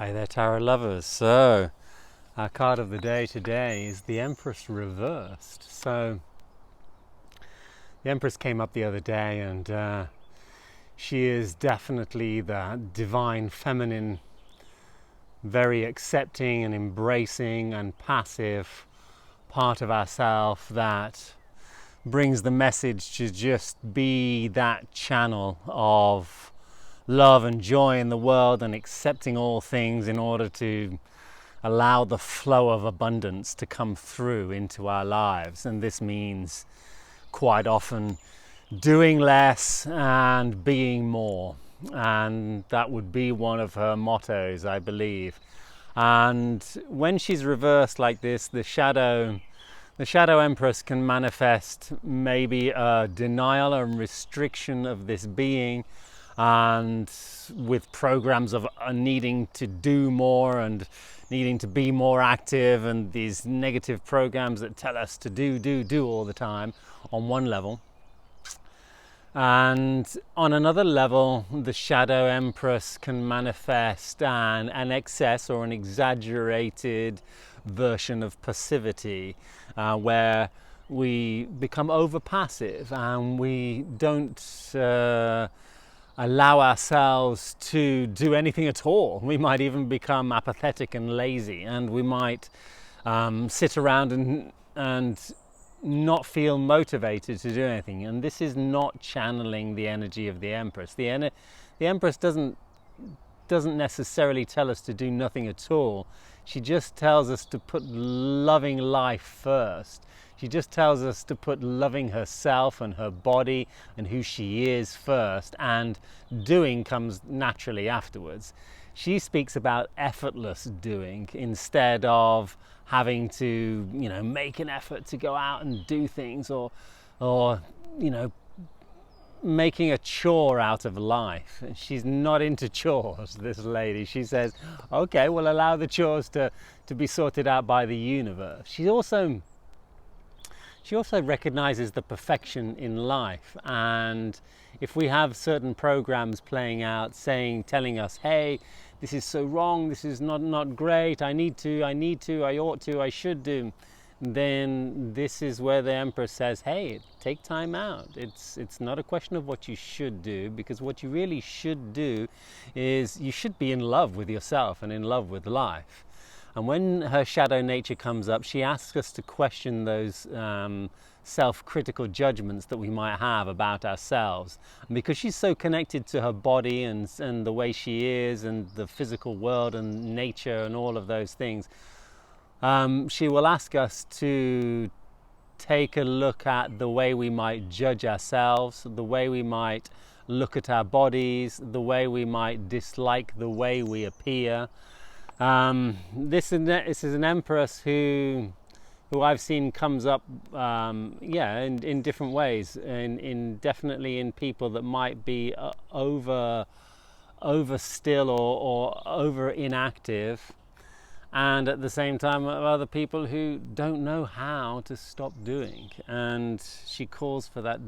Hi there, tarot lovers. So, our card of the day today is the Empress reversed. So, the Empress came up the other day, and she is definitely the divine feminine, very accepting and embracing and passive part of ourself that brings the message to just be that channel of love and joy in the world and accepting all things in order to allow the flow of abundance to come through into our lives. And this means quite often doing less and being more, and that would be one of her mottos, I believe. And when she's reversed like this, the shadow Empress can manifest maybe a denial and restriction of this being, and with programs of needing to do more and needing to be more active, and these negative programs that tell us to do all the time on one level. And on another level, the Shadow Empress can manifest an excess or an exaggerated version of passivity, where we become over passive and we don't allow ourselves to do anything at all. We might even become apathetic and lazy, and we might sit around and not feel motivated to do anything. And this is not channeling the energy of the Empress. The Empress doesn't necessarily tell us to do nothing at all. She just tells us to put loving life first. She just tells us to put loving herself and her body and who she is first, and doing comes naturally afterwards. She speaks about effortless doing instead of having to, make an effort to go out and do things, or making a chore out of life. She's not into chores, this lady. She says, okay, we'll allow the chores to be sorted out by the universe. She also recognizes the perfection in life, and if we have certain programs playing out telling us, hey, this is so wrong, this is not great, I need to, I ought to, I should do, then this is where the Empress says, hey, take time out. It's not a question of what you should do, because what you really should do is you should be in love with yourself and in love with life. And when her shadow nature comes up, she asks us to question those self-critical judgments that we might have about ourselves. And because she's so connected to her body and the way she is and the physical world and nature and all of those things, she will ask us to take a look at the way we might judge ourselves, the way we might look at our bodies, the way we might dislike the way we appear. This is an Empress who I've seen comes up, in different ways, definitely in people that might be over still or over inactive, and at the same time other people who don't know how to stop doing. And she calls for that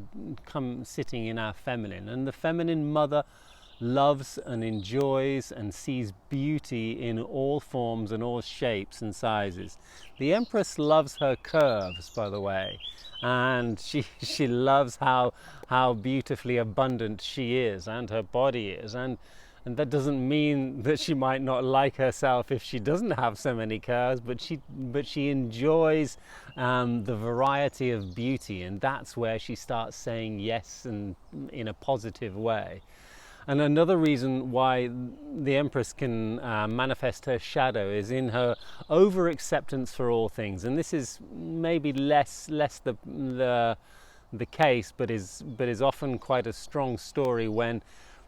sitting in our feminine, and the feminine mother loves and enjoys and sees beauty in all forms and all shapes and sizes. The Empress loves her curves, by the way, and she loves how beautifully abundant she is and her body is, and that doesn't mean that she might not like herself if she doesn't have so many curves, but she enjoys the variety of beauty, and that's where she starts saying yes, and in a positive way. And another reason why the Empress can manifest her shadow is in her over-acceptance for all things. And this is maybe less the case, but is often quite a strong story when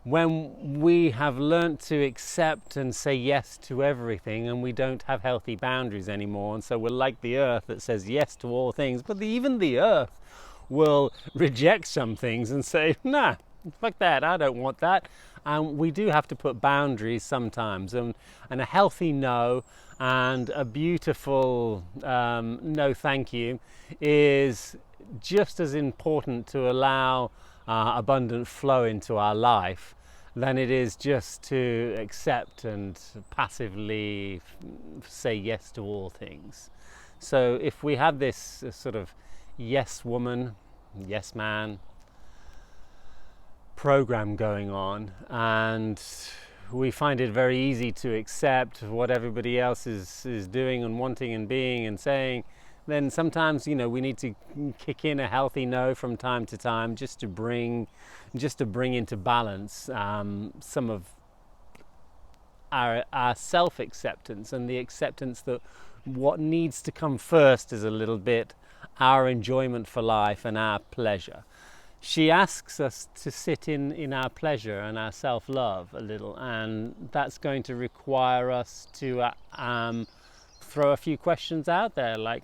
we have learnt to accept and say yes to everything, and we don't have healthy boundaries anymore. And so we're like the earth that says yes to all things, but even the earth will reject some things and say, nah, fuck that, I don't want that. And we do have to put boundaries sometimes, and a healthy no and a beautiful no thank you is just as important to allow abundant flow into our life than it is just to accept and passively say yes to all things. So if we have this sort of yes woman, yes man program going on, and we find it very easy to accept what everybody else is doing and wanting and being and saying, then sometimes, you know, we need to kick in a healthy no from time to time, just to bring into balance some of our self-acceptance, and the acceptance that what needs to come first is a little bit our enjoyment for life and our pleasure. She asks us to sit in our pleasure and our self-love a little, and that's going to require us to throw a few questions out there, like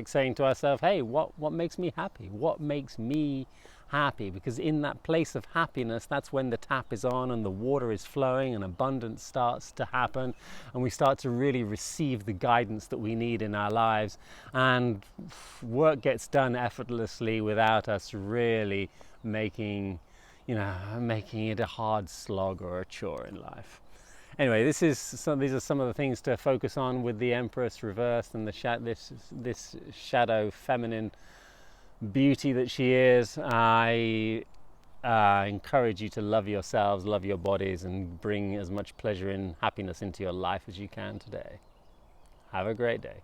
saying to ourselves, hey, what makes me happy? What makes me happy? Because in that place of happiness, that's when the tap is on and the water is flowing and abundance starts to happen, and we start to really receive the guidance that we need in our lives, and work gets done effortlessly without us really making it a hard slog or a chore in life. Anyway, these are some of the things to focus on with the Empress reversed and this shadow feminine beauty that she is. I encourage you to love yourselves, love your bodies, and bring as much pleasure and happiness into your life as you can today. Have a great day.